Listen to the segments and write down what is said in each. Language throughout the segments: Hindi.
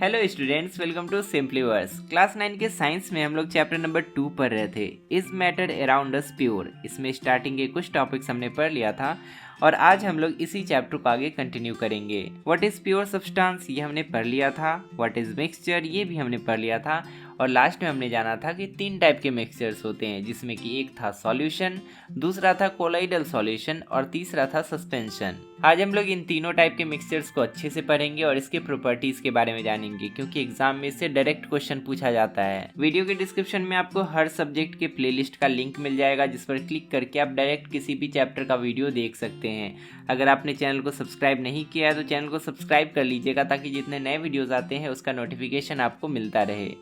Hello students, welcome to simply verse. Class 9 के साइंस में हम लोग चैप्टर नंबर 2 पढ़ रहे थे, is matter around us pure. इसमें स्टार्टिंग के कुछ टॉपिक्स हमने पढ़ लिया था और आज हम लोग इसी चैप्टर को आगे कंटिन्यू करेंगे। व्हाट इज प्योर सब्सटेंस, ये हमने पढ़ लिया था। व्हाट इज मिक्सचर, ये भी हमने पढ़ लिया था। और लास्ट में हमने जाना था कि 3 टाइप के मिक्सचर्स होते हैं, जिसमें कि एक था सॉल्यूशन, दूसरा था कोलाइडल सॉल्यूशन और तीसरा था सस्पेंशन। आज हम लोग इन तीनों टाइप के मिक्सचर्स को अच्छे से पढ़ेंगे और इसके प्रॉपर्टीज के बारे में जानेंगे, क्योंकि एग्जाम में इससे डायरेक्ट क्वेश्चन पूछा जाता है। वीडियो के डिस्क्रिप्शन में आपको हर सब्जेक्ट के प्लेलिस्ट का लिंक मिल जाएगा, जिस पर क्लिक करके आप डायरेक्ट किसी भी चैप्टर का वीडियो देख सकते हैं। अगर आपने चैनल को सब्सक्राइब नहीं किया है तो चैनल को सब्सक्राइब कर लीजिएगा, ताकि जितने नए वीडियोज आते हैं उसका नोटिफिकेशन आपको मिलता रहे।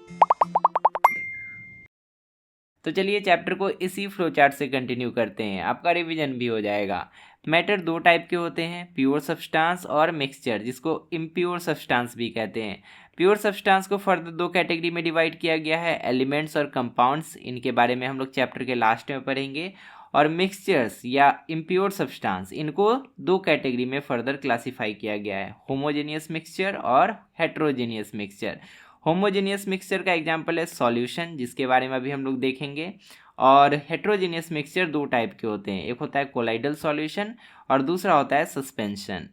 तो चलिए चैप्टर को इसी फ्लो चार्ट से कंटिन्यू करते हैं, आपका रिवीजन भी हो जाएगा। मैटर 2 टाइप के होते हैं, प्योर सब्सटेंस और मिक्सचर, जिसको इम्प्योर सब्सटेंस भी कहते हैं। प्योर सब्सटेंस को फर्दर 2 कैटेगरी में डिवाइड किया गया है, एलिमेंट्स और कंपाउंड्स। इनके बारे में हम लोग चैप्टर के लास्ट में पढ़ेंगे। और मिक्सचर्स या इम्प्योर सब्सटेंस, इनको 2 कैटेगरी में फर्दर क्लासीफाई किया गया है, होमोजेनियस मिक्सचर और हेट्रोजेनियस मिक्सचर। होमोजेनियस मिक्सचर का एग्जांपल है सॉल्यूशन, जिसके बारे में अभी हम लोग देखेंगे। और हेट्रोजेनियस मिक्सचर 2 टाइप के होते हैं, एक होता है कोलाइडल सॉल्यूशन और दूसरा होता है सस्पेंशन।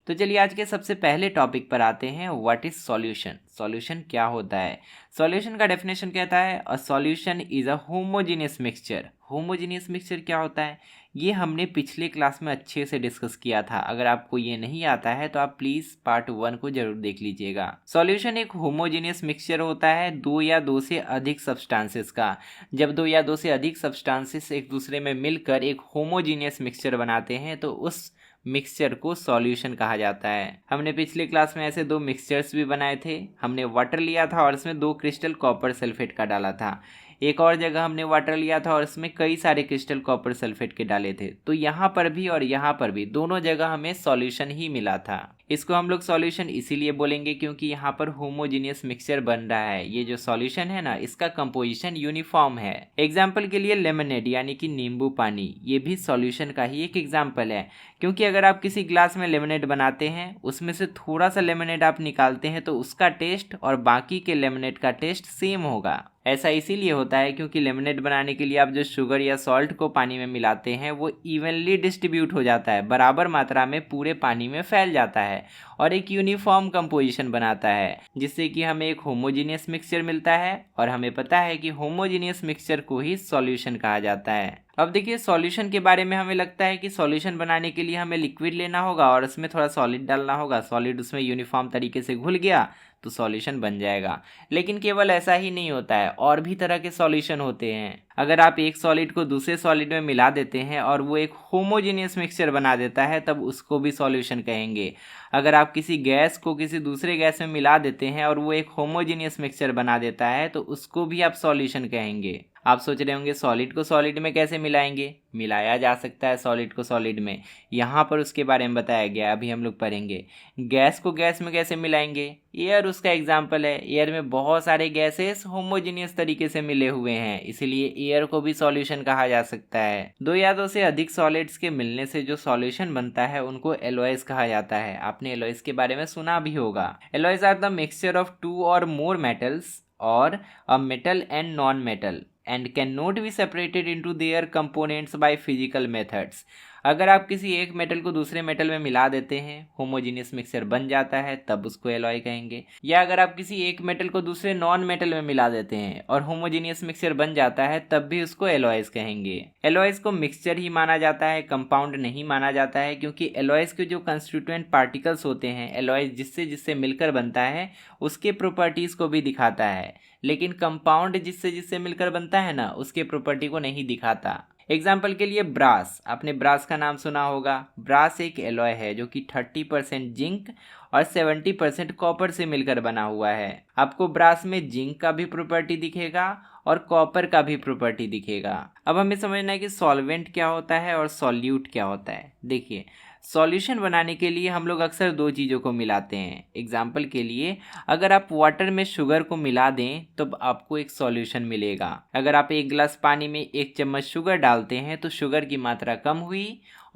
तो चलिए आज के सबसे पहले टॉपिक पर आते हैं, व्हाट इज सॉल्यूशन। सॉल्यूशन क्या होता है? सॉल्यूशन का डेफिनेशन कहता है a solution is a homogeneous mixture. Homogeneous mixture क्या होता है, ये हमने पिछले क्लास में अच्छे से डिस्कस किया था। अगर आपको ये नहीं आता है तो आप प्लीज पार्ट 1 को जरूर देख लीजिएगा। सॉल्यूशन एक होमोजेनियस मिक्सचर होता है 2 या 2 से अधिक सब्सटेंसेस का। जब 2 या 2 से अधिक सब्सटेंसेस एक दूसरे में मिलकर एक होमोजेनियस मिक्सचर बनाते हैं तो उस मिक्सचर को सॉल्यूशन कहा जाता है। हमने पिछले क्लास में ऐसे 2 मिक्सचर्स भी बनाए थे। हमने वाटर लिया था और इसमें 2 क्रिस्टल कॉपर सल्फेट का डाला था। एक और जगह हमने वाटर लिया था और इसमें कई सारे क्रिस्टल कॉपर सल्फेट के डाले थे। तो यहाँ पर भी और यहाँ पर भी दोनों जगह हमें सॉल्यूशन ही मिला था। इसको हम लोग सॉल्यूशन इसीलिए बोलेंगे क्योंकि यहाँ पर होमोजेनियस मिक्सचर बन रहा है। ये जो सॉल्यूशन है ना, इसका कंपोजिशन यूनिफॉर्म है। एग्जाम्पल के लिए लेमनेड यानी कि नींबू पानी, ये भी सॉल्यूशन का ही एक एग्जाम्पल है। क्योंकि अगर आप किसी ग्लास में लेमनेड बनाते हैं, उसमें से थोड़ा सा लेमनेड आप निकालते हैं तो उसका टेस्ट और बाकी के लेमनेड का टेस्ट सेम होगा। ऐसा इसीलिए होता है क्योंकि लेमनेड बनाने के लिए आप जो शुगर या सॉल्ट को पानी में मिलाते हैं वो इवनली डिस्ट्रीब्यूट हो जाता है, बराबर मात्रा में पूरे पानी में फैल जाता है और एक यूनिफॉर्म कंपोजिशन बनाता है, जिससे कि हमें एक होमोजेनियस मिक्सचर मिलता है। और हमें पता है कि होमोजेनियस मिक्सचर को ही सॉल्यूशन कहा जाता है। अब देखिए सॉल्यूशन के बारे में हमें लगता है कि सॉल्यूशन बनाने के लिए हमें लिक्विड लेना होगा और उसमें थोड़ा सॉलिड डालना होगा, सॉलिड उसमें यूनिफॉर्म तरीके से घुल गया तो सॉल्यूशन बन जाएगा। लेकिन केवल ऐसा ही नहीं होता है, और भी तरह के सॉल्यूशन होते हैं। अगर आप एक सॉलिड को दूसरे सॉलिड में मिला देते हैं और वो एक होमोजेनियस मिक्सचर बना देता है, तब उसको भी सॉल्यूशन कहेंगे। अगर आप किसी गैस को किसी दूसरे गैस में मिला देते हैं और वो एक होमोजेनियस मिक्सचर बना देता है तो उसको भी आप सॉल्यूशन कहेंगे। आप सोच रहे होंगे सॉलिड को सॉलिड में कैसे मिलाएंगे? मिलाया जा सकता है सॉलिड को सॉलिड में, यहाँ पर उसके बारे में बताया गया, अभी हम लोग पढ़ेंगे। गैस को गैस में कैसे मिलाएंगे? एयर उसका एग्जाम्पल है। एयर में बहुत सारे गैसेस होमोजेनियस तरीके से मिले हुए हैं, इसीलिए एयर को भी सॉल्यूशन कहा जा सकता है। 2 या 2 से अधिक सॉलिड्स के मिलने से जो सॉल्यूशन बनता है उनको एलॉयज कहा जाता है। आपने एलॉयज के बारे में सुना भी होगा। Alloys are the mixture of 2 or more metals or a metal and non-metal and cannot be separated into their components by physical methods। अगर आप किसी एक मेटल को दूसरे मेटल में मिला देते हैं, होमोजेनियस मिक्सचर बन जाता है, तब उसको एलॉय कहेंगे। या अगर आप किसी एक मेटल को दूसरे नॉन मेटल में मिला देते हैं और होमोजेनियस मिक्सचर बन जाता है, तब भी उसको एलॉयज कहेंगे। एलॉयज को मिक्सचर ही माना जाता है, कंपाउंड नहीं माना जाता है, क्योंकि एलॉयज के जो कंस्टिट्यूएंट पार्टिकल्स होते हैं, एलॉयज जिससे जिससे मिलकर बनता है उसके प्रॉपर्टीज को भी दिखाता है, लेकिन कंपाउंड जिससे जिससे मिलकर बनता है ना, उसके प्रॉपर्टी को नहीं दिखाता। एग्जाम्पल के लिए ब्रास, आपने ब्रास का नाम सुना होगा। ब्रास एक एलॉय है जो कि 30% जिंक और 70% कॉपर से मिलकर बना हुआ है। आपको ब्रास में जिंक का भी प्रॉपर्टी दिखेगा और कॉपर का भी प्रॉपर्टी दिखेगा। अब हमें समझना है कि सॉल्वेंट क्या होता है और सॉल्यूट क्या होता है। देखिए सॉल्यूशन बनाने के लिए हम लोग अक्सर 2 चीज़ों को मिलाते हैं। एग्जाम्पल के लिए अगर आप वाटर में शुगर को मिला दें तो आपको एक सॉल्यूशन मिलेगा। अगर आप 1 गिलास पानी में 1 चम्मच शुगर डालते हैं तो शुगर की मात्रा कम हुई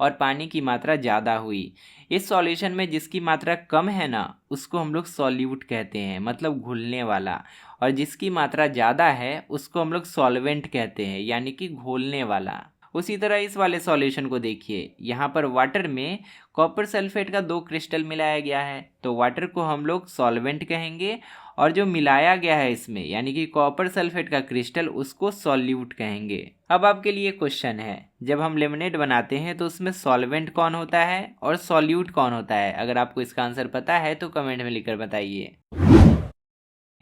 और पानी की मात्रा ज़्यादा हुई। इस सॉल्यूशन में जिसकी मात्रा कम है ना, उसको हम लोग सॉल्यूट कहते हैं, मतलब घुलने वाला, और जिसकी मात्रा ज़्यादा है उसको हम लोग सॉल्वेंट कहते हैं, यानी कि घोलने वाला। उसी तरह इस वाले सॉल्यूशन को देखिए, यहाँ पर वाटर में कॉपर सल्फेट का 2 क्रिस्टल मिलाया गया है, तो वाटर को हम लोग सॉल्वेंट कहेंगे, और जो मिलाया गया है इसमें यानी कि कॉपर सल्फेट का क्रिस्टल, उसको सॉल्यूट कहेंगे। अब आपके लिए क्वेश्चन है, जब हम लेमनेड बनाते हैं तो उसमें सॉल्वेंट कौन होता है और सॉल्यूट कौन होता है? अगर आपको इसका आंसर पता है तो कमेंट में लिखकर बताइए।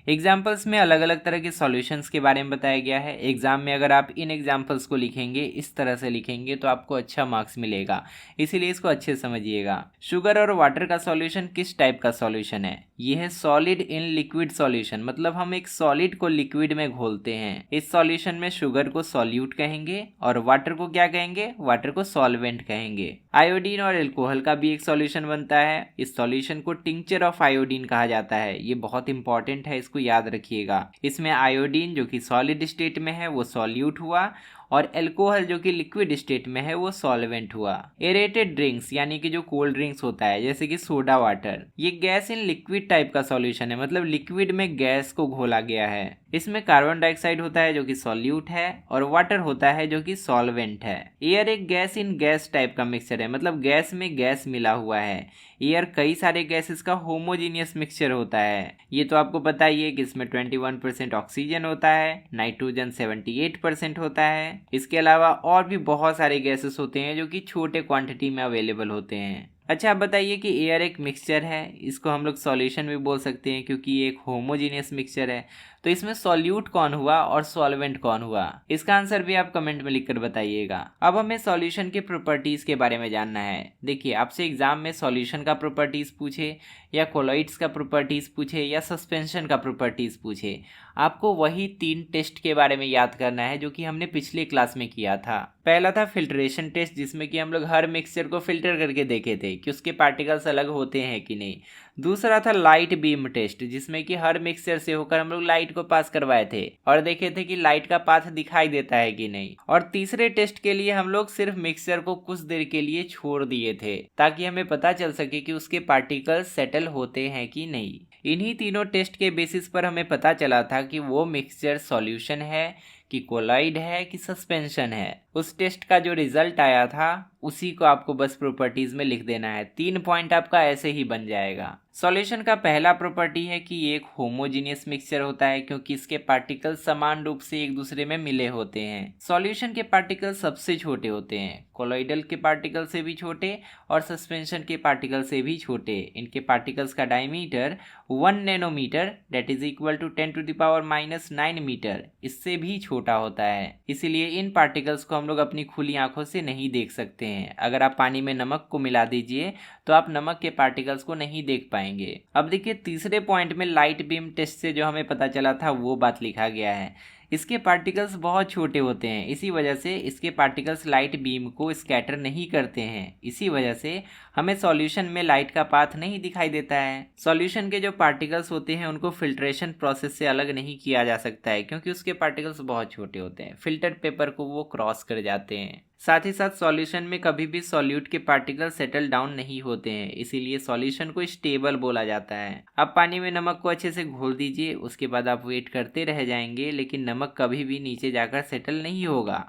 एग्जाम्पल्स में अलग अलग तरह के सॉल्यूशंस के बारे में बताया गया है। एग्जाम में अगर आप इन एग्जाम्पल्स को लिखेंगे, इस तरह से लिखेंगे, तो आपको अच्छा मार्क्स मिलेगा, इसीलिए इसको अच्छे से समझिएगा। शुगर और वाटर का सॉल्यूशन किस टाइप का सॉल्यूशन है? ये है सॉलिड इन लिक्विड सॉल्यूशन, मतलब हम एक सॉलिड को लिक्विड में घोलते हैं। इस सॉल्यूशन में शुगर को सॉल्यूट कहेंगे और वाटर को क्या कहेंगे? वाटर को सॉल्वेंट कहेंगे। आयोडीन और एल्कोहल का भी एक सॉल्यूशन बनता है। इस सॉल्यूशन को टिंचर ऑफ आयोडीन कहा जाता है। ये बहुत इंपॉर्टेंट है, इसको याद रखिएगा। इसमें आयोडीन जो कि सॉलिड स्टेट में है वो सॉल्यूट हुआ, और एल्कोहल जो कि लिक्विड स्टेट में है वो सॉल्वेंट हुआ। एरेटेड ड्रिंक्स यानी कि जो कोल्ड ड्रिंक्स होता है जैसे कि सोडा वाटर, ये गैस इन लिक्विड टाइप का सॉल्यूशन है, मतलब लिक्विड में गैस को घोला गया है। इसमें कार्बन डाइऑक्साइड होता है जो कि सॉल्यूट है, और वाटर होता है जो कि सॉल्वेंट है। एयर एक गैस इन गैस टाइप का मिक्सचर है, मतलब गैस में गैस मिला हुआ है। एयर कई सारे गैसेस का होमोजीनियस मिक्सचर होता है। ये तो आपको पता ही है कि इसमें 21% ऑक्सीजन होता है, नाइट्रोजन 78% होता है। इसके अलावा और भी बहुत सारे गैसेस होते हैं जो कि छोटे क्वांटिटी में अवेलेबल होते हैं। अच्छा, आप बताइए कि एयर एक मिक्सचर है, इसको हम लोग सॉल्यूशन भी बोल सकते हैं क्योंकि ये एक होमोजीनियस मिक्सचर है। तो इसमें सॉल्यूट कौन हुआ और सॉल्वेंट कौन हुआ? इसका आंसर भी आप कमेंट में लिखकर बताइएगा। अब हमें सॉल्यूशन के प्रॉपर्टीज के बारे में जानना है। देखिए, आपसे एग्जाम में सॉल्यूशन का प्रॉपर्टीज पूछे या कोलॉइड्स का प्रॉपर्टीज पूछे या सस्पेंशन का प्रॉपर्टीज पूछे, आपको वही 3 टेस्ट के बारे में याद करना है जो कि हमने पिछले क्लास में किया था। पहला था फिल्ट्रेशन टेस्ट, जिसमें कि हम लोग हर मिक्सचर को फिल्टर करके देखे थे कि उसके पार्टिकल्स अलग होते हैं कि नहीं। दूसरा था लाइट बीम टेस्ट, जिसमें कि हर मिक्सचर से होकर हम लोग लाइट को पास करवाए थे और देखे थे कि लाइट का पाथ दिखाई देता है कि नहीं। और तीसरे टेस्ट के लिए हम लोग सिर्फ मिक्सचर को कुछ देर के लिए छोड़ दिए थे ताकि हमें पता चल सके कि उसके पार्टिकल्स सेटल होते हैं कि नहीं। इन्हीं तीनों टेस्ट के बेसिस पर हमें पता चला था कि वो मिक्सचर सॉल्यूशन है कि कोलाइड है कि सस्पेंशन है। उस टेस्ट का जो रिजल्ट आया था उसी को आपको बस प्रॉपर्टीज में लिख देना है। 3 पॉइंट आपका ऐसे ही बन जाएगा। सॉल्यूशन का पहला प्रॉपर्टी है कि ये एक होमोजीनियस मिक्सचर होता है क्योंकि इसके पार्टिकल्स समान रूप से एक दूसरे में मिले होते हैं। सॉल्यूशन के पार्टिकल सबसे छोटे होते हैं, कोलॉइडल के पार्टिकल से भी छोटे और सस्पेंशन के पार्टिकल से भी छोटे। इनके पार्टिकल्स का diameter 1 nanometre that is equal to 10⁻⁹ metre इससे भी छोटा होता है। इसीलिए इन पार्टिकल्स को हम लोग अपनी खुली आंखों से नहीं देख सकते हैं। अगर आप पानी में नमक को मिला दीजिए तो आप नमक के पार्टिकल्स को नहीं देख पाएंगे। अब देखिए, तीसरे पॉइंट में लाइट बीम टेस्ट से जो हमें पता चला था वो बात लिखा गया है। इसके पार्टिकल्स बहुत छोटे होते हैं, इसी वजह से इसके पार्टिकल्स लाइट बीम को स्कैटर नहीं करते हैं। इसी वजह से हमें सॉल्यूशन में लाइट का पाथ नहीं दिखाई देता है। सॉल्यूशन के जो पार्टिकल्स होते हैं उनको फिल्ट्रेशन प्रोसेस से अलग नहीं किया जा सकता है क्योंकि उसके पार्टिकल्स बहुत छोटे होते हैं। फिल्टर्ड पेपर को वो क्रॉस कर जाते हैं। साथ ही साथ सॉल्यूशन में कभी भी सॉल्यूट के पार्टिकल सेटल डाउन नहीं होते हैं, इसीलिए सॉल्यूशन को स्टेबल बोला जाता है। अब पानी में नमक को अच्छे से घोल दीजिए, उसके बाद आप वेट करते रह जाएंगे, लेकिन नमक कभी भी नीचे जाकर सेटल नहीं होगा।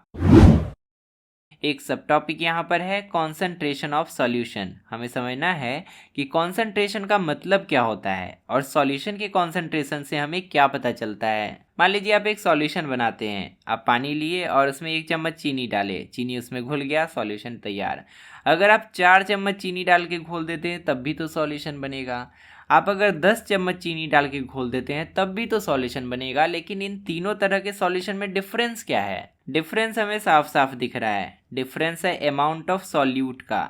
एक सब टॉपिक यहाँ पर है कॉन्सेंट्रेशन ऑफ सॉल्यूशन। हमें समझना है कि कॉन्सेंट्रेशन का मतलब क्या होता है और सॉल्यूशन के कॉन्सेंट्रेशन से हमें क्या पता चलता है। मान लीजिए आप एक सॉल्यूशन बनाते हैं, आप पानी लिए और उसमें 1 चम्मच चीनी डाले, चीनी उसमें घुल गया, सॉल्यूशन तैयार। अगर आप 4 चम्मच चीनी डाल के घोल देते हैं तब भी तो सॉल्यूशन बनेगा। आप अगर 10 चम्मच चीनी डाल के घोल देते हैं तब भी तो सॉल्यूशन बनेगा। लेकिन इन तीनों तरह के सॉल्यूशन में डिफरेंस क्या है? डिफरेंस हमें साफ साफ दिख रहा है। डिफरेंस है अमाउंट ऑफ सॉल्यूट का।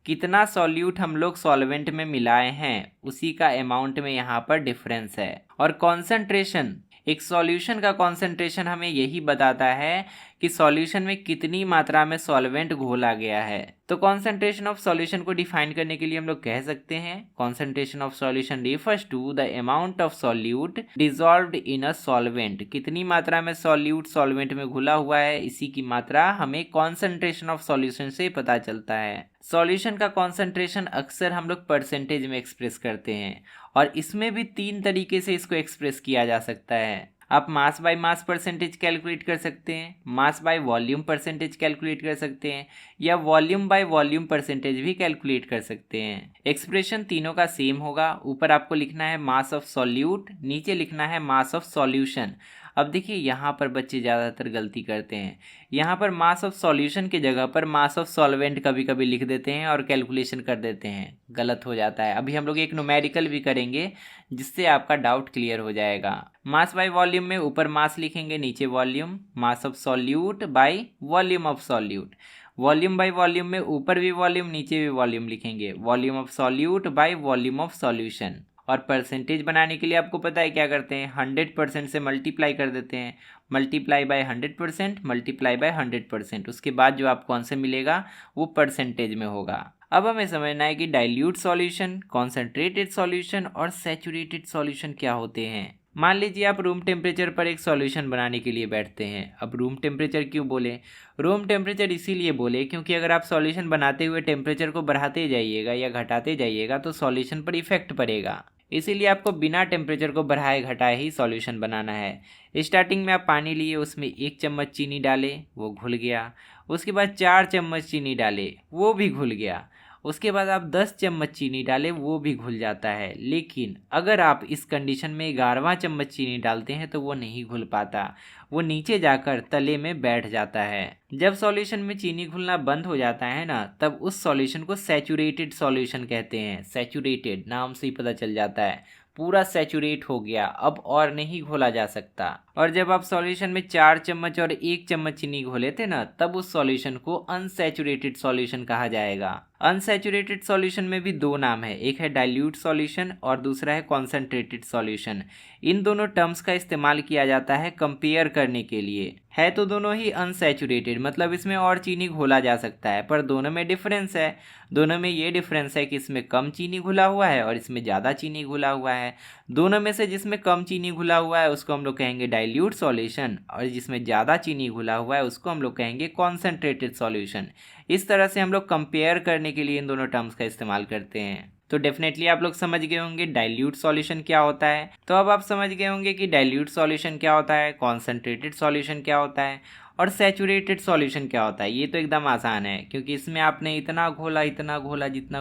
कितना सॉल्यूट हम लोग सॉल्वेंट में मिलाए हैं उसी का अमाउंट में यहाँ पर डिफरेंस है। और कॉन्सेंट्रेशन, एक सॉल्यूशन का कॉन्सेंट्रेशन हमें यही बताता है कि सॉल्यूशन में कितनी मात्रा में सॉल्वेंट घोला गया है। तो कॉन्सेंट्रेशन ऑफ सॉल्यूशन को डिफाइन करने के लिए हम लोग कह सकते हैं concentration of solution refers to the amount of solute dissolved in a solvent. कितनी मात्रा में सॉल्यूट सॉल्वेंट में घुला हुआ है, इसी की मात्रा हमें कॉन्सेंट्रेशन ऑफ सॉल्यूशन से पता चलता है। सॉल्यूशन का कॉन्सेंट्रेशन अक्सर हम लोग परसेंटेज में एक्सप्रेस करते हैं और इसमें भी 3 तरीके से इसको एक्सप्रेस किया जा सकता है। आप mass by mass percentage calculate कर सकते हैं, mass by volume percentage calculate कर सकते हैं, या वॉल्यूम बाय वॉल्यूम परसेंटेज भी कैलकुलेट कर सकते हैं। एक्सप्रेशन तीनों का सेम होगा। ऊपर आपको लिखना है मास ऑफ सॉल्यूट, नीचे लिखना है मास ऑफ सॉल्यूशन। अब देखिए यहाँ पर बच्चे ज़्यादातर गलती करते हैं, यहाँ पर मास ऑफ सॉल्यूशन की जगह पर मास ऑफ सॉल्वेंट कभी कभी लिख देते हैं और कैलकुलेशन कर देते हैं, गलत हो जाता है। अभी हम लोग एक न्यूमेरिकल भी करेंगे जिससे आपका डाउट क्लियर हो जाएगा। मास बाय वॉल्यूम में ऊपर मास लिखेंगे, नीचे volume, mass of solute by volume of solute. Volume by volume में ऊपर भी वॉल्यूम नीचे भी वॉल्यूम लिखेंगे, volume of solute by volume of solution. और परसेंटेज बनाने के लिए आपको पता है क्या करते हैं, 100% से मल्टीप्लाई कर देते हैं, मल्टीप्लाई बाय 100%, मल्टीप्लाई बाय 100%। उसके बाद जो आपको आंसर मिलेगा वो परसेंटेज में होगा। अब हमें समझना है कि डाइल्यूट सॉल्यूशन, कॉन्सेंट्रेटेड सॉल्यूशन और सैचुरेटेड सॉल्यूशन क्या होते हैं। मान लीजिए आप रूम टेम्परेचर पर एक सॉल्यूशन बनाने के लिए बैठते हैं। अब रूम टेम्परेचर क्यों बोले? रूम टेम्परेचर इसीलिए बोले क्योंकि अगर आप सॉल्यूशन बनाते हुए टेम्परेचर को बढ़ाते जाइएगा या घटाते जाइएगा तो सॉल्यूशन पर इफेक्ट पड़ेगा। इसीलिए आपको बिना टेम्परेचर को बढ़ाए घटाए ही सॉल्यूशन बनाना है। स्टार्टिंग में आप पानी लिए, उसमें 1 चम्मच चीनी डाले, वो घुल गया। उसके बाद 4 चम्मच चीनी डाले, वो भी घुल गया। उसके बाद आप 10 चम्मच चीनी डालें, वो भी घुल जाता है। लेकिन अगर आप इस कंडीशन में 11वां चम्मच चीनी डालते हैं तो वो नहीं घुल पाता, वो नीचे जाकर तले में बैठ जाता है। जब सॉल्यूशन में चीनी घुलना बंद हो जाता है ना, तब उस सॉल्यूशन को सैचुरेटेड सॉल्यूशन कहते हैं। सैचुरेटेड नाम से ही पता चल जाता है, पूरा सैचुरेट हो गया, अब और नहीं घोला जा सकता। और जब आप सॉल्यूशन में 4 चम्मच और 1 चम्मच चीनी घोले थे ना, तब उस सॉल्यूशन को अनसैचुरेटेड सॉल्यूशन कहा जाएगा। अनसैचुरेटेड सॉल्यूशन में भी 2 नाम है, एक है डाइल्यूट सॉल्यूशन और दूसरा है कॉन्सेंट्रेटेड सॉल्यूशन। इन दोनों टर्म्स का इस्तेमाल किया जाता है कंपेयर करने के लिए। है तो दोनों ही अनसैचुरेटेड, मतलब इसमें और चीनी घोला जा सकता है, पर दोनों में डिफरेंस है। दोनों में ये डिफरेंस है कि इसमें कम चीनी घुला हुआ है और इसमें ज़्यादा चीनी घुला हुआ है। दोनों में से जिसमें कम चीनी घुला हुआ है उसको हम लोग कहेंगे डाइल्यूट सॉल्यूशन, और जिसमें ज़्यादा चीनी घुला हुआ है उसको हम लोग कहेंगे कॉन्सेंट्रेटेड सॉल्यूशन। इस तरह से हम लोग कंपेयर करने के लिए इन दोनों टर्म्स का इस्तेमाल करते हैं। तो डेफिनेटली आप लोग समझ गए होंगे डाइल्यूट सॉल्यूशन क्या होता है। तो अब आप समझ गए होंगे कि डाइल्यूट सॉल्यूशन क्या होता है, कॉन्सेंट्रेटेड सॉल्यूशन क्या होता है और सैचुरेटेड सॉल्यूशन क्या होता है। ये तो एकदम आसान है क्योंकि इसमें आपने इतना घोला जितना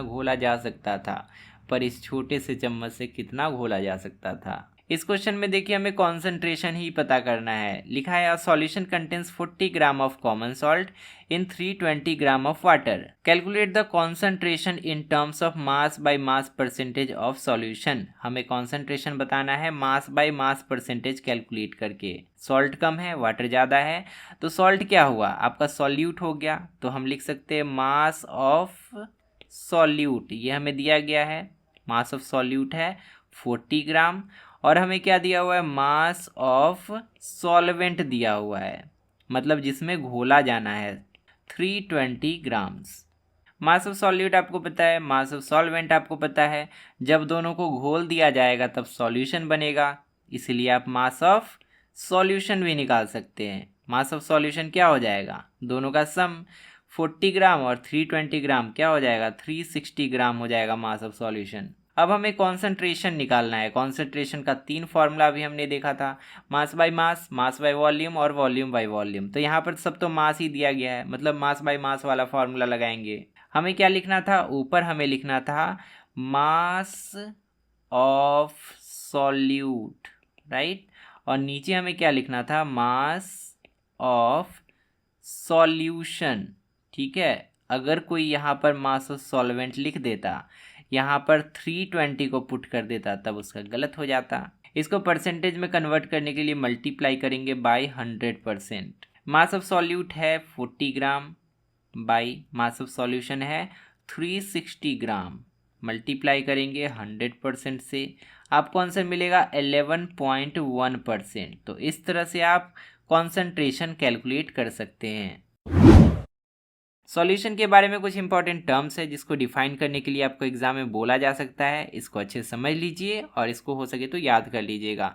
घोला जा सकता था, पर इस छोटे से चम्मच से कितना घोला जा सकता था। इस क्वेश्चन में देखिए हमें कॉन्सेंट्रेशन ही पता करना है। लिखा है solution contains 40 gram of common salt in 320 gram of water. Calculate the concentration in terms of mass by mass percentage of solution. हमें कॉन्सेंट्रेशन बताना है mass by mass percentage calculate करके। सॉल्ट कम है, वाटर ज़्यादा है, तो सॉल्ट क्या हुआ आपका, सॉल्यूट हो गया। तो हम लिख सकते हैं मास ऑफ सॉल्यूट, ये हमें दिया गया है। मास ऑफ सॉल्यूट है 40 ग्राम और हमें क्या दिया हुआ है, मास ऑफ सॉल्वेंट दिया हुआ है, मतलब जिसमें घोला जाना है 320 ग्राम्स। मास ऑफ सॉल्यूट आपको पता है, मास ऑफ सॉल्वेंट आपको पता है। जब दोनों को घोल दिया जाएगा तब सॉल्यूशन बनेगा, इसलिए आप मास ऑफ सॉल्यूशन भी निकाल सकते हैं। मास ऑफ सॉल्यूशन क्या हो जाएगा, दोनों का सम 40 ग्राम और 320 ग्राम क्या हो जाएगा, 360 ग्राम हो जाएगा मास ऑफ सॉल्यूशन। अब हमें कॉन्सेंट्रेशन निकालना है। कॉन्सेंट्रेशन का 3 फॉर्मूला अभी हमने देखा था, mass by mass, mass by volume और वॉल्यूम बाय वॉल्यूम। तो यहाँ पर सब तो मास ही दिया गया है, मतलब मास बाय मास वाला फॉर्मूला लगाएंगे। हमें क्या लिखना था, ऊपर हमें लिखना था मास ऑफ सॉल्यूट, राइट, और नीचे हमें क्या लिखना था, मास ऑफ सॉल्यूशन। ठीक है, अगर कोई यहाँ पर मास ऑफ सॉल्वेंट लिख देता, यहाँ पर 320 को पुट कर देता, तब उसका गलत हो जाता। इसको परसेंटेज में कन्वर्ट करने के लिए मल्टीप्लाई करेंगे बाय 100%। मास ऑफ सॉल्यूट है 40 ग्राम बाय मास ऑफ सॉल्यूशन है 360 ग्राम, मल्टीप्लाई करेंगे 100% से, आपको आंसर मिलेगा 11.1%। तो इस तरह से आप कॉन्सेंट्रेशन कैलकुलेट कर सकते हैं। सॉल्यूशन के बारे में कुछ इंपॉर्टेंट टर्म्स है जिसको डिफाइन करने के लिए आपको एग्जाम में बोला जा सकता है। इसको अच्छे से समझ लीजिए और इसको हो सके तो याद कर लीजिएगा।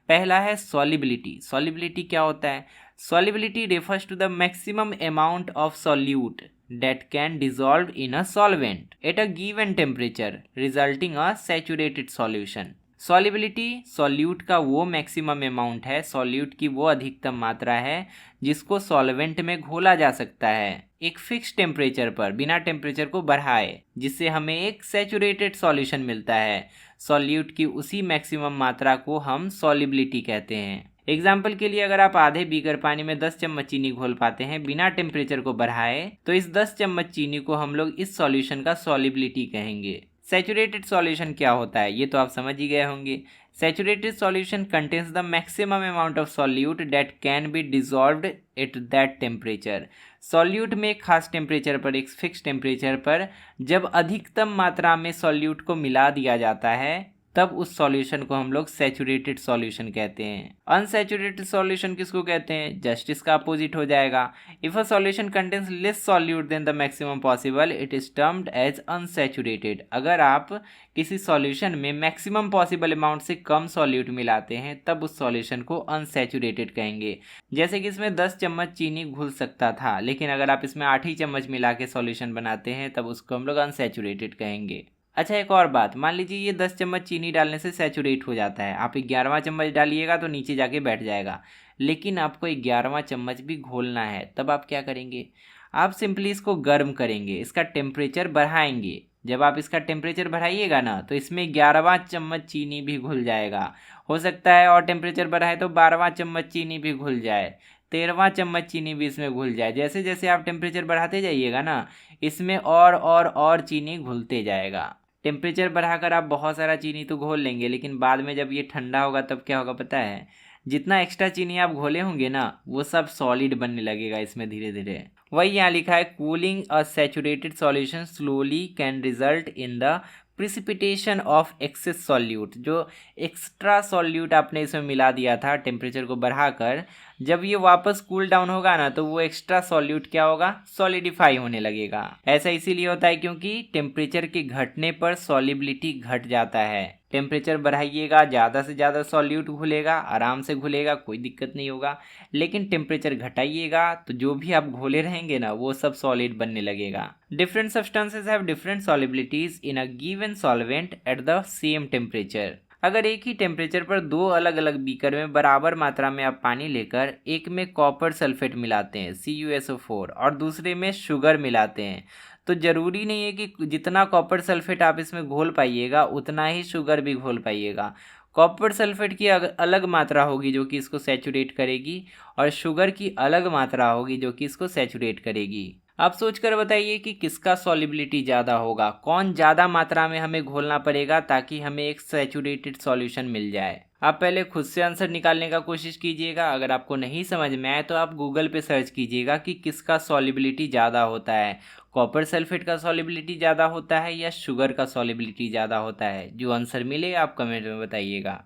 पहला है सॉल्युबिलिटी। सॉल्युबिलिटी क्या होता है, solubility refers to the maximum amount of solute that can dissolve in a solvent at a given temperature resulting a saturated solution। Solubility solute का वो मैक्सिमम अमाउंट है, सॉल्यूट की वो अधिकतम मात्रा है जिसको सॉल्वेंट में घोला जा सकता है एक फिक्स टेम्परेचर पर बिना टेम्परेचर को बढ़ाए, जिससे हमें एक सैचुरेटेड सॉल्यूशन मिलता है। सॉल्यूट की उसी मैक्सिमम मात्रा को हम सॉलिबिलिटी कहते हैं। एग्जाम्पल के लिए अगर आप आधे बीकर पानी में 10 चम्मच चीनी घोल पाते हैं बिना टेम्परेचर को बढ़ाए, तो इस 10 चम्मच चीनी को हम लोग इस सॉल्यूशन का सॉलिबिलिटी कहेंगे। सैचुरेटेड सॉल्यूशन क्या होता है ये तो आप समझ ही गए होंगे। Saturated solution contains the maximum amount of solute that can be dissolved at that temperature. Solute में एक खास टेम्परेचर पर, एक फिक्स टेम्परेचर पर जब अधिकतम मात्रा में सॉल्यूट को मिला दिया जाता है तब उस सॉल्यूशन को हम लोग सैचुरेटेड सॉल्यूशन कहते हैं। अनसैचुरेटेड सॉल्यूशन किसको कहते हैं? जस्ट इसका अपोजिट हो जाएगा। If a solution contains less solute than the maximum possible it is termed as unsaturated. अगर आप किसी सॉल्यूशन में मैक्सिमम पॉसिबल अमाउंट से कम सॉल्यूट मिलाते हैं तब उस सॉल्यूशन को अनसैचुरेटेड कहेंगे। जैसे कि इसमें 10 चम्मच चीनी घुल सकता था, लेकिन अगर आप इसमें 8 ही चम्मच मिला के सॉल्यूशन बनाते हैं तब उसको हम लोग अनसैचुरेटेड कहेंगे। अच्छा, एक और बात, मान लीजिए ये 10 चम्मच चीनी डालने से सैचुरेट हो जाता है, आप 11वां चम्मच डालिएगा तो नीचे जाके बैठ जाएगा, लेकिन आपको 11वां चम्मच भी घोलना है, तब आप क्या करेंगे? आप सिंपली इसको गर्म करेंगे, इसका टेम्परेचर बढ़ाएंगे। जब आप इसका टेम्परेचर बढ़ाइएगा ना तो इसमें 11वां चम्मच चीनी भी घुल जाएगा। हो सकता है और टेम्परेचर बढ़ाए तो 12वां चम्मच चीनी भी घुल जाए, 13वां चम्मच चीनी भी इसमें घुल जाए। जैसे जैसे आप टेम्परेचर बढ़ाते जाइएगा ना, इसमें और चीनी घुलते जाएगा। टेम्परेचर बढ़ाकर आप बहुत सारा चीनी तो घोल लेंगे, लेकिन बाद में जब ये ठंडा होगा तब क्या होगा पता है? जितना एक्स्ट्रा चीनी आप घोले होंगे ना वो सब सॉलिड बनने लगेगा इसमें धीरे धीरे। वही यहाँ लिखा है, cooling a saturated solution slowly can result in the precipitation of excess solute. जो एक्स्ट्रा सॉल्यूट आपने इसमें मिला दिया था टेम्परेचर को बढ़ाकर, जब ये वापस कूल डाउन होगा ना तो वो एक्स्ट्रा सॉल्यूट क्या होगा? सॉलिडिफाई होने लगेगा। ऐसा इसीलिए होता है क्योंकि टेम्परेचर के घटने पर सॉलिबिलिटी घट जाता है। टेम्परेचर बढ़ाइएगा, ज़्यादा से ज़्यादा सॉल्यूट घुलेगा, आराम से घुलेगा, कोई दिक्कत नहीं होगा। लेकिन टेम्परेचर घटाइएगा तो जो भी आप घोले रहेंगे ना वो सब सॉलिड बनने लगेगा। Different substances have different solubilities in a given solvent at the same temperature. अगर एक ही टेम्परेचर पर दो अलग अलग बीकर में बराबर मात्रा में आप पानी लेकर एक में कॉपर सल्फेट मिलाते हैं CuSO4 और दूसरे में शुगर मिलाते हैं, तो ज़रूरी नहीं है कि जितना कॉपर सल्फेट आप इसमें घोल पाइएगा उतना ही शुगर भी घोल पाइएगा। कॉपर सल्फेट की अलग मात्रा होगी जो कि इसको सैचुरेट करेगी और शुगर की अलग मात्रा होगी जो कि इसको सैचुरेट करेगी। आप सोचकर बताइए कि किसका सॉलिबिलिटी ज़्यादा होगा, कौन ज़्यादा मात्रा में हमें घोलना पड़ेगा ताकि हमें एक सैचुरेटेड सॉल्यूशन मिल जाए। आप पहले खुद से आंसर निकालने का कोशिश कीजिएगा। अगर आपको नहीं समझ में आए तो आप गूगल पे सर्च कीजिएगा कि किसका सॉलिबिलिटी ज़्यादा होता है, कॉपर सल्फेट का सॉलिबिलिटी ज़्यादा होता है या शुगर का सॉलिबिलिटी ज़्यादा होता है। जो आंसर मिले आप कमेंट में बताइएगा।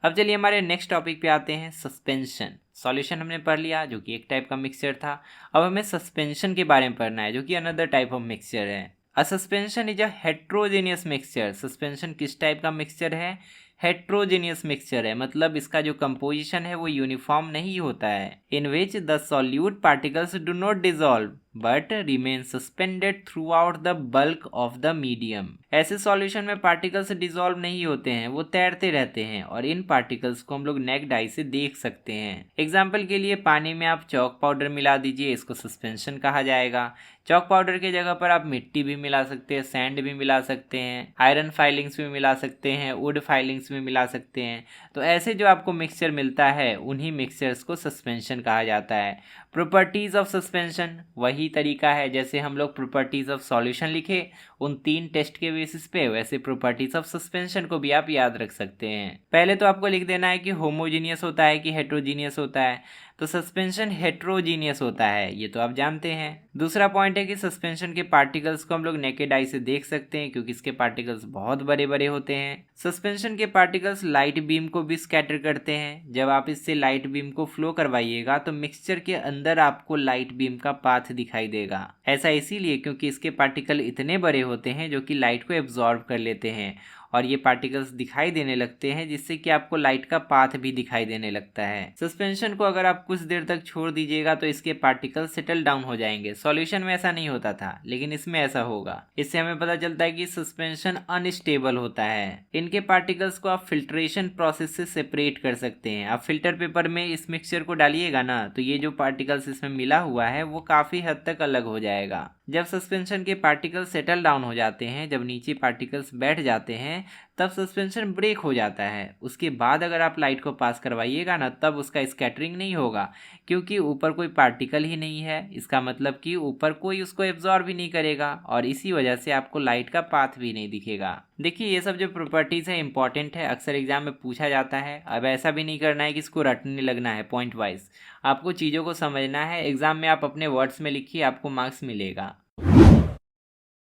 अब चलिए हमारे नेक्स्ट टॉपिक पे आते हैं, सस्पेंशन। सॉल्यूशन हमने पढ़ लिया जो कि एक टाइप का मिक्सचर था। अब हमें सस्पेंशन के बारे में पढ़ना है जो कि अनदर टाइप ऑफ मिक्सचर है। अ suspension is a heterogeneous mixture. Suspension किस टाइप का मिक्सचर है? हेट्रोजेनियस मिक्सचर है, मतलब इसका जो कंपोजिशन है वो यूनिफॉर्म नहीं होता है। In which the solute particles do not dissolve but remain suspended throughout the bulk of the medium. ऐसे सॉल्यूशन में पार्टिकल्स डिजॉल्व नहीं होते हैं, वो तैरते रहते हैं और इन पार्टिकल्स को हम लोग नेक्ड आई से देख सकते हैं। एग्जाम्पल के लिए पानी में आप चॉक पाउडर मिला दीजिए, इसको सस्पेंशन कहा जाएगा। चॉक पाउडर की जगह पर आप मिट्टी भी मिला सकते हैं, सैंड भी मिला सकते हैं, आयरन फाइलिंग्स भी मिला सकते हैं, वुड फाइलिंग्स भी मिला सकते हैं। तो ऐसे जो आपको मिक्सचर मिलता है उन्हीं मिक्सचर्स को सस्पेंशन कहा जाता है। प्रॉपर्टीज ऑफ सस्पेंशन वही तरीका है जैसे हम लोग प्रॉपर्टीज ऑफ सॉल्यूशन लिखे उन 3 टेस्ट के बेसिस पे, वैसे प्रॉपर्टीज ऑफ सस्पेंशन को भी आप याद रख सकते हैं। पहले तो आपको लिख देना है कि होमोजीनियस होता है कि हेट्रोजीनियस होता है। तो सस्पेंशन हेट्रोजीनियस होता है, ये तो आप जानते हैं। दूसरा पॉइंट है कि सस्पेंशन के पार्टिकल्स को हम लोग नेकेड आई से देख सकते हैं क्योंकि इसके पार्टिकल्स बहुत बड़े बड़े होते हैं। सस्पेंशन के पार्टिकल्स लाइट बीम को भी स्कैटर करते हैं। जब आप इससे लाइट बीम को फ्लो करवाइएगा तो मिक्सचर के अंदर आपको लाइट बीम का पाथ दिखाई देगा। ऐसा इसीलिए क्योंकि इसके पार्टिकल इतने बड़े होते हैं जो कि लाइट को एब्जॉर्ब कर लेते हैं और ये पार्टिकल्स दिखाई देने लगते हैं, जिससे कि आपको लाइट का पाथ भी दिखाई देने लगता है। सस्पेंशन को अगर आप कुछ देर तक छोड़ दीजिएगा तो इसके पार्टिकल्स सेटल डाउन हो जाएंगे। सॉल्यूशन में ऐसा नहीं होता था, लेकिन इसमें ऐसा होगा। इससे हमें पता चलता है कि सस्पेंशन अनस्टेबल होता है। इनके पार्टिकल्स को आप फिल्ट्रेशन प्रोसेस से सेपरेट कर सकते हैं। आप फिल्टर पेपर में इस मिक्सचर को डालिएगा ना, तो ये जो पार्टिकल्स इसमें मिला हुआ है वो काफी हद तक अलग हो जाएगा। जब सस्पेंशन के पार्टिकल्स सेटल डाउन हो जाते हैं, जब नीचे पार्टिकल्स बैठ जाते हैं, तब सस्पेंशन ब्रेक हो जाता है। उसके बाद अगर आप लाइट को पास करवाइएगा ना, तब उसका स्कैटरिंग नहीं होगा, क्योंकि ऊपर कोई पार्टिकल ही नहीं है। इसका मतलब कि ऊपर कोई उसको एब्जॉर्ब भी नहीं करेगा, और इसी वजह से आपको लाइट का पाथ भी नहीं दिखेगा। देखिए, ये सब जो प्रॉपर्टीज है इंपॉर्टेंट है, अक्सर एग्जाम में पूछा जाता है। अब ऐसा भी नहीं करना है कि इसको रटने लगना है पॉइंट वाइज, आपको चीज़ों को समझना है। एग्जाम में आप अपने वर्ड्स में लिखिए, आपको मार्क्स मिलेगा।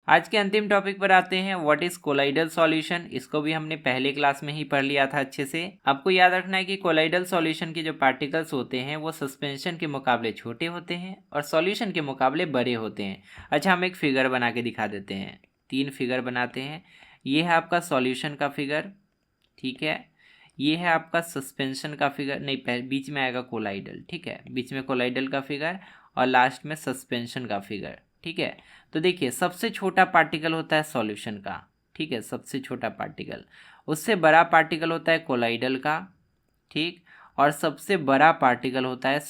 आज के अंतिम टॉपिक पर आते हैं, व्हाट इज कोलाइडल सॉल्यूशन। इसको भी हमने पहले क्लास में ही पढ़ लिया था अच्छे से। आपको याद रखना है कि कोलाइडल सॉल्यूशन के जो पार्टिकल्स होते हैं वो सस्पेंशन के मुकाबले छोटे होते हैं और सॉल्यूशन के मुकाबले बड़े होते हैं। अच्छा, हम एक फिगर बना के दिखा देते हैं। 3 फिगर बनाते हैं। ये है आपका सॉल्यूशन का फिगर, ठीक है। ये है आपका सस्पेंशन का फिगर, नहीं बीच में आएगा कोलाइडल, ठीक है। बीच में कोलाइडल का फिगर और लास्ट में सस्पेंशन का फिगर, ठीक है। तो देखिए, सबसे छोटा पार्टिकल होता है सॉल्यूशन का, ठीक है, सबसे छोटा पार्टिकल। उससे बड़ा पार्टिकल होता है कोलाइडल का, ठीक। और सबसे बड़ा पार्टिकल होता है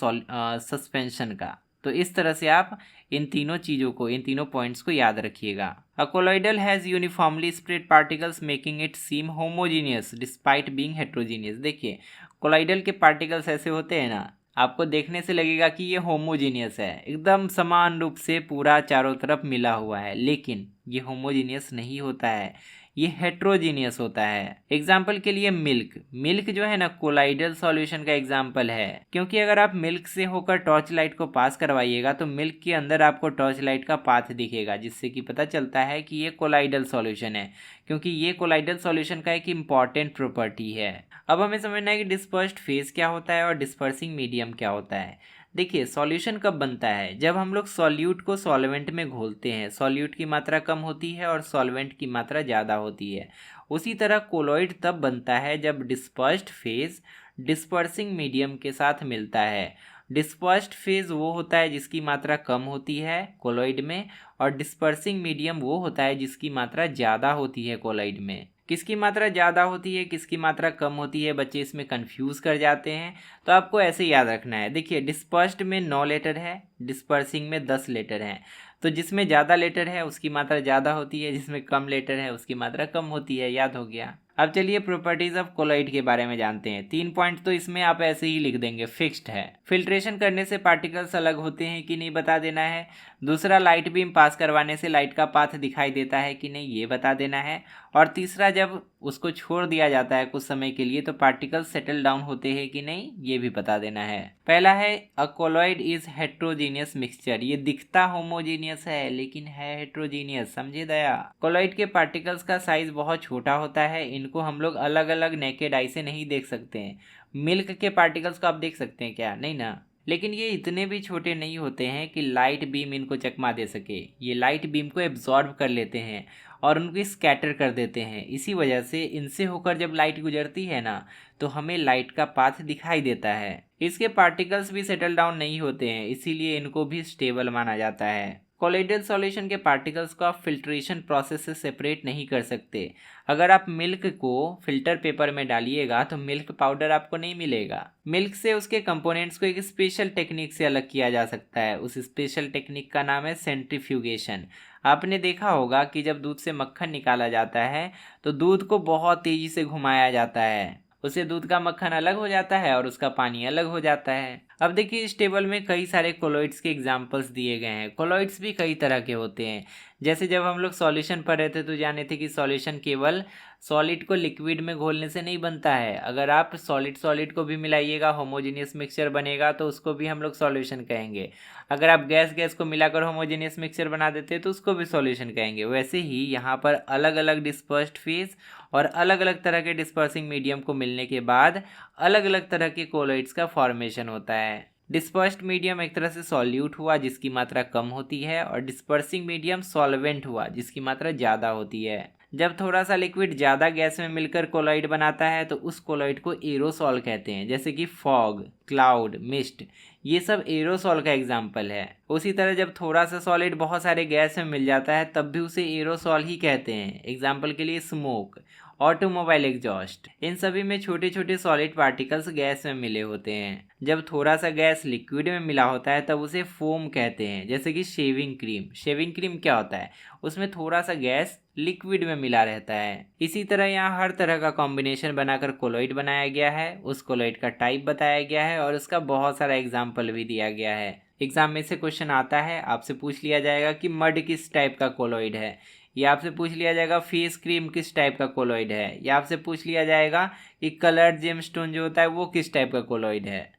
सस्पेंशन का। तो इस तरह से आप इन तीनों चीज़ों को, इन तीनों पॉइंट्स को याद रखिएगा। A colloidal has uniformly spread particles making it seem homogeneous despite being heterogeneous. देखिए, कोलॉइडल के पार्टिकल्स ऐसे होते हैं ना, आपको देखने से लगेगा कि ये होमोजीनियस है, एकदम समान रूप से पूरा चारों तरफ मिला हुआ है, लेकिन ये होमोजीनियस नहीं होता है, ये हेट्रोजीनियस होता है। एग्जाम्पल के लिए मिल्क जो है ना, कोलाइडल सॉल्यूशन का एग्जाम्पल है, क्योंकि अगर आप मिल्क से होकर टॉर्च लाइट को पास करवाइएगा तो मिल्क के अंदर आपको टॉर्च लाइट का पाथ दिखेगा, जिससे कि पता चलता है कि ये कोलाइडल सॉल्यूशन है, क्योंकि ये कोलाइडल सॉल्यूशन का एक इम्पॉर्टेंट प्रॉपर्टी है। अब हमें समझना है कि डिस्पर्स्ड फेज क्या होता है और डिस्पर्सिंग मीडियम क्या होता है। देखिए, सॉल्यूशन कब बनता है, जब हम लोग सॉल्यूट को सॉल्वेंट में घोलते हैं। सॉल्यूट की मात्रा कम होती है और सॉल्वेंट की मात्रा ज़्यादा होती है। उसी तरह कोलॉइड तब बनता है जब डिस्पर्स्ड फेज डिस्पर्सिंग मीडियम के साथ मिलता है। डिस्पर्स्ड फेज वो होता है जिसकी मात्रा कम होती है कोलॉइड में, और डिस्पर्सिंग मीडियम वो होता है जिसकी मात्रा ज़्यादा होती है कोलॉइड में। किसकी मात्रा ज़्यादा होती है, किसकी मात्रा कम होती है, बच्चे इसमें कंफ्यूज कर जाते हैं। तो आपको ऐसे याद रखना है। देखिए, डिस्पर्स्ड में 9 लेटर है, डिस्पर्सिंग में 10 लेटर हैं। तो जिसमें ज़्यादा लेटर है उसकी मात्रा ज़्यादा होती है, जिसमें कम लेटर है उसकी मात्रा कम होती है। याद हो गया। अब चलिए प्रॉपर्टीज ऑफ कोलॉइड के बारे में जानते हैं। 3 पॉइंट तो इसमें आप ऐसे ही लिख देंगे, फिक्स्ड है। फिल्ट्रेशन करने से पार्टिकल्स अलग होते हैं कि नहीं बता देना है। दूसरा, लाइट बीम पास करवाने से लाइट का पाथ दिखाई देता है कि नहीं, ये बता देना है। और तीसरा, जब उसको छोड़ दिया जाता है कुछ समय के लिए तो पार्टिकल्स सेटल डाउन होते हैं कि नहीं, ये भी बता देना है। पहला है, a colloid is heterogeneous mixture. ये दिखता होमोजीनियस है लेकिन है हेट्रोजीनियस, समझे दया। कोलॉइड के पार्टिकल्स का साइज बहुत छोटा होता है, इनको हम लोग अलग अलग नेकेड आई से नहीं देख सकते हैं। मिल्क के पार्टिकल्स को आप देख सकते हैं क्या, नहीं ना। लेकिन ये इतने भी छोटे नहीं होते हैं कि लाइट बीम इनको चकमा दे सके। ये लाइट बीम को एब्जॉर्ब कर लेते हैं और उनको स्कैटर कर देते हैं। इसी वजह से इनसे होकर जब लाइट गुजरती है ना, तो हमें लाइट का पाथ दिखाई देता है। इसके पार्टिकल्स भी सेटल डाउन नहीं होते हैं, इसीलिए इनको भी स्टेबल माना जाता है। कोलॉइडल सॉल्यूशन के पार्टिकल्स को आप फिल्ट्रेशन प्रोसेस से सेपरेट नहीं कर सकते। अगर आप मिल्क को फिल्टर पेपर में डालिएगा तो मिल्क पाउडर आपको नहीं मिलेगा। मिल्क से उसके कंपोनेंट्स को एक स्पेशल टेक्निक से अलग किया जा सकता है। उस स्पेशल टेक्निक का नाम है सेंट्रीफ्यूगेशन। आपने देखा होगा कि जब दूध से मक्खन निकाला जाता है तो दूध को बहुत तेजी से घुमाया जाता है, उससे दूध का मक्खन अलग हो जाता है और उसका पानी अलग हो जाता है। अब देखिए, इस टेबल में कई सारे कोलॉइड्स के एग्जाम्पल्स दिए गए हैं। कोलॉइड्स भी कई तरह के होते हैं। जैसे जब हम लोग सॉल्यूशन पढ़ रहे थे तो जाने थे कि सॉल्यूशन केवल सॉलिड को लिक्विड में घोलने से नहीं बनता है। अगर आप सॉलिड को भी मिलाइएगा, होमोजेनियस मिक्सचर बनेगा, तो उसको भी हम लोग सॉल्यूशन कहेंगे। अगर आप गैस को मिलाकर होमोजेनियस मिक्सचर बना देते हैं तो उसको भी सॉल्यूशन कहेंगे। वैसे ही यहाँ पर अलग अलग डिस्पर्स्ड फेज और अलग अलग तरह के डिस्पर्सिंग मीडियम को मिलने के बाद अलग अलग तरह के कोलॉइड्स का फॉर्मेशन होता है। डिस्पर्स्ड मीडियम एक तरह से सॉल्यूट हुआ जिसकी मात्रा कम होती है, और डिस्पर्सिंग मीडियम सॉल्वेंट हुआ जिसकी मात्रा ज़्यादा होती है। जब थोड़ा सा लिक्विड ज़्यादा गैस में मिलकर कोलॉइड बनाता है तो उस कोलॉइड को एरोसॉल कहते हैं, जैसे कि फॉग, क्लाउड, मिस्ट, ये सब एरोसॉल का एग्जाम्पल है। उसी तरह जब थोड़ा सा सॉलिड बहुत सारे गैस में मिल जाता है तब भी उसे एरोसॉल ही कहते हैं। एग्जाम्पल के लिए स्मोक, ऑटोमोबाइल एग्जॉस्ट, इन सभी में छोटे छोटे सॉलिड पार्टिकल्स गैस में मिले होते हैं। जब थोड़ा सा गैस लिक्विड में मिला होता है तब उसे फोम कहते हैं, जैसे कि शेविंग क्रीम। शेविंग क्रीम क्या होता है, उसमें थोड़ा सा गैस लिक्विड में मिला रहता है। इसी तरह यहाँ हर तरह का कॉम्बिनेशन बनाकर कोलॉइड बनाया गया है, उस कोलॉइड का टाइप बताया गया है और उसका बहुत सारा एग्जाम्पल भी दिया गया है। एग्जाम में से क्वेश्चन आता है, आपसे पूछ लिया जाएगा कि मड किस टाइप का कोलॉइड है, या आपसे पूछ लिया जाएगा फेस क्रीम किस टाइप का कोलॉइड है, या आपसे पूछ लिया जाएगा कि कलर्ड जेमस्टोन जो होता है वो किस टाइप का कोलॉइड है।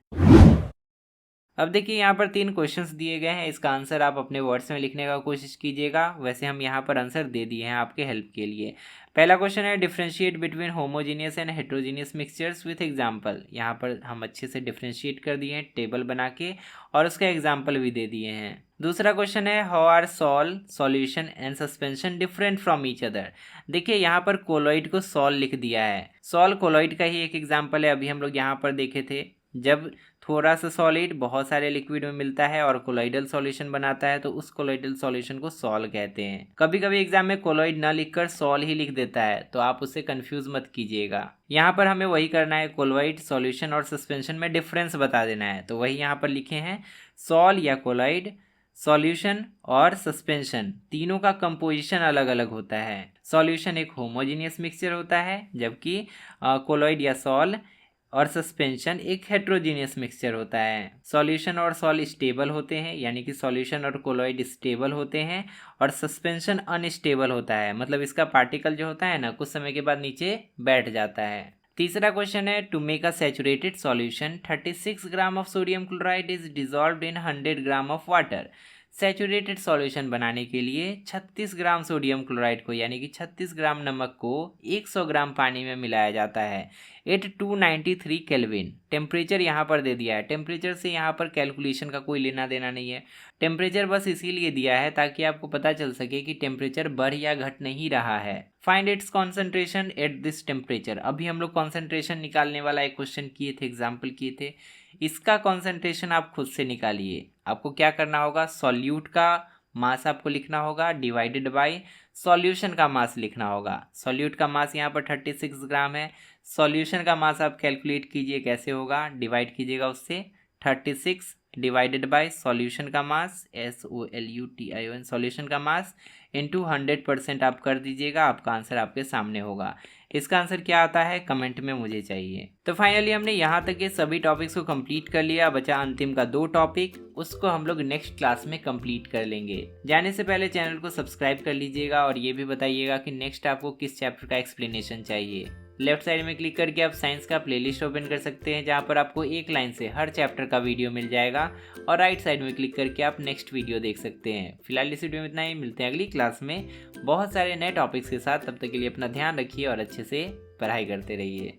अब देखिए यहाँ पर 3 क्वेश्चंस दिए गए हैं, इसका आंसर आप अपने वर्ड्स में लिखने का कोशिश कीजिएगा। वैसे हम यहाँ पर आंसर दे दिए हैं आपके हेल्प के लिए। पहला क्वेश्चन है differentiate between homogeneous and heterogeneous mixtures with example. यहाँ पर हम अच्छे से डिफरेंशिएट कर दिए हैं टेबल बना के और उसका एग्जाम्पल भी दे दिए हैं। दूसरा क्वेश्चन है how are sol, solution and suspension different from each other. देखिए यहाँ पर कोलॉइड को सॉल लिख दिया है, सॉल कोलॉइड का ही एक एग्जाम्पल है। अभी हम लोग यहाँ पर देखे थे जब थोड़ा सा सॉलिड बहुत सारे लिक्विड में मिलता है और कोलॉइडल सॉल्यूशन बनाता है तो उस कोलॉइडल सॉल्यूशन को सॉल कहते हैं। कभी कभी एग्जाम में कोलॉइड ना लिखकर सॉल ही लिख देता है तो आप उससे कंफ्यूज मत कीजिएगा। यहाँ पर हमें वही करना है, कोलॉइड, सॉल्यूशन और सस्पेंशन में डिफरेंस बता देना है। तो वही यहाँ पर लिखे हैं, सॉल या कोलॉइड, सॉल्यूशन और सस्पेंशन तीनों का कंपोजिशन अलग अलग होता है। सॉल्यूशन एक होमोजीनियस मिक्सचर होता है जबकि कोलॉइड या सॉल और सस्पेंशन एक हेट्रोजीनियस मिक्सचर होता है। सॉल्यूशन और सॉल स्टेबल होते हैं, यानी कि सॉल्यूशन और कोलॉइड स्टेबल होते हैं और सस्पेंशन अनस्टेबल होता है, मतलब इसका पार्टिकल जो होता है ना कुछ समय के बाद नीचे बैठ जाता है। तीसरा क्वेश्चन है to make a saturated solution 36 gram of sodium chloride is dissolved in 100 gram of water. Saturated solution बनाने के लिए 36 ग्राम सोडियम क्लोराइड को यानी कि 36 ग्राम नमक को 100 ग्राम पानी में मिलाया जाता है एट 293 केल्विन। टेम्परेचर यहाँ पर दे दिया है, टेम्परेचर से यहाँ पर कैलकुलेशन का कोई लेना देना नहीं है। टेम्परेचर बस इसीलिए दिया है ताकि आपको पता चल सके कि टेम्परेचर बढ़ या घट नहीं रहा है। Find its concentration at this temperature. अभी हम लोग कॉन्सेंट्रेशन निकालने वाला एक क्वेश्चन किए थे, एग्जाम्पल किए थे, इसका कॉन्सेंट्रेशन आप खुद से निकालिए। आपको क्या करना होगा, सॉल्यूट का मास आपको लिखना होगा डिवाइडेड बाय सॉल्यूशन का मास लिखना होगा। सॉल्यूट का मास यहाँ पर 36 ग्राम है, सॉल्यूशन का मास आप कैलकुलेट कीजिए कैसे होगा, डिवाइड कीजिएगा उससे 36 डिवाइडेड बाय सॉल्यूशन का मास SOLUTION सॉल्यूशन का मास इंटू 100% आप कर दीजिएगा, आपका आंसर आपके सामने होगा। इसका आंसर क्या आता है कमेंट में मुझे चाहिए। तो फाइनली हमने यहाँ तक के सभी टॉपिक्स को कंप्लीट कर लिया, बचा अंतिम का 2 टॉपिक, उसको हम लोग नेक्स्ट क्लास में कंप्लीट कर लेंगे। जाने से पहले चैनल को सब्सक्राइब कर लीजिएगा और ये भी बताइएगा कि नेक्स्ट आपको किस चैप्टर का एक्सप्लेनेशन चाहिए। लेफ्ट साइड में क्लिक करके आप साइंस का प्लेलिस्ट ओपन कर सकते हैं जहाँ पर आपको एक लाइन से हर चैप्टर का वीडियो मिल जाएगा और राइट साइड में क्लिक करके आप नेक्स्ट वीडियो देख सकते हैं। फिलहाल इस वीडियो में इतना ही, मिलते हैं अगली क्लास में बहुत सारे नए टॉपिक्स के साथ। तब तक के लिए अपना ध्यान रखिए और अच्छे से पढ़ाई करते रहिए।